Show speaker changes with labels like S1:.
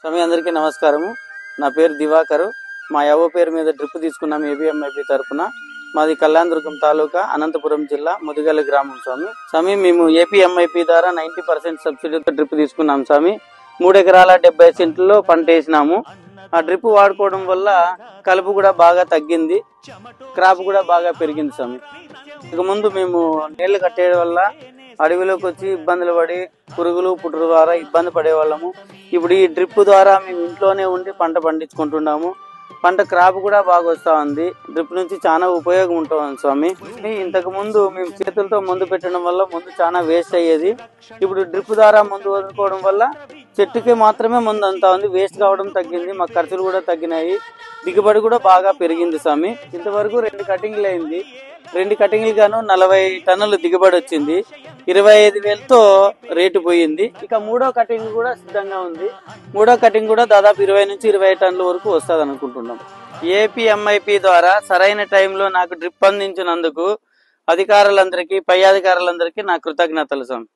S1: స్వామి అందరికీ నమస్కారము. నా పేరు దివాకరు. మా యవ్వ పేరు మీద డ్రిప్ తీసుకున్నాం ఏబిఎంఐపి తరఫున. మాది కళ్యాణదుర్గం తాలూకా, అనంతపురం జిల్లా, ముదిగల్లి గ్రామం. స్వామి మేము ఏపీఎంఐపి ద్వారా 90% సబ్సిడీతో డ్రిప్ తీసుకున్నాం స్వామి. 3 ఎకరాల 70 సెంట్లలో పంట వేసినాము. ఆ డ్రిప్ వాడుకోవడం వల్ల కలుపు కూడా బాగా తగ్గింది, క్రాప్ కూడా బాగా పెరిగింది స్వామి. ఇక ముందు మేము నీళ్లు కట్టేయడం వల్ల అడవిలోకి వచ్చి ఇబ్బందులు పడి పురుగులు పుట్టుల ద్వారా ఇబ్బంది పడేవాళ్ళము. ఇప్పుడు ఈ డ్రిప్ ద్వారా మేము ఇంట్లోనే ఉండి పంట పండించుకుంటున్నాము. పంట క్రాప్ కూడా బాగా వస్తా ఉంది. డ్రిప్ నుంచి చాలా ఉపయోగం ఉంటుంది స్వామి. ఇంతకు ముందు మేము చేతులతో మందు పెట్టడం వల్ల ముందు చాలా వేస్ట్ అయ్యేది. ఇప్పుడు డ్రిప్ ద్వారా మందు వదులుకోవడం వల్ల చెట్టుకి మాత్రమే మందు అంతా ఉంది, వేస్ట్ కావడం తగ్గింది. మా ఖర్చులు కూడా తగ్గినాయి, దిగుబడి కూడా బాగా పెరిగింది స్వామి. ఇంతవరకు 2 కటింగ్లు అయింది. 2 కటింగ్లు గాను 40 టన్నులు దిగుబడి వచ్చింది. 25,000తో రేటు పోయింది. ఇక 3వ కటింగ్ కూడా సిద్ధంగా ఉంది. 3వ కటింగ్ కూడా దాదాపు 20 నుంచి 25 టన్నుల వరకు వస్తుంది అనుకుంటున్నాం. ఏపీఎంఐపి ద్వారా సరైన టైంలో నాకు డ్రిప్ అందించినందుకు అధికారులందరికీ, పై అధికారులందరికీ నా కృతజ్ఞతలు స్వామి.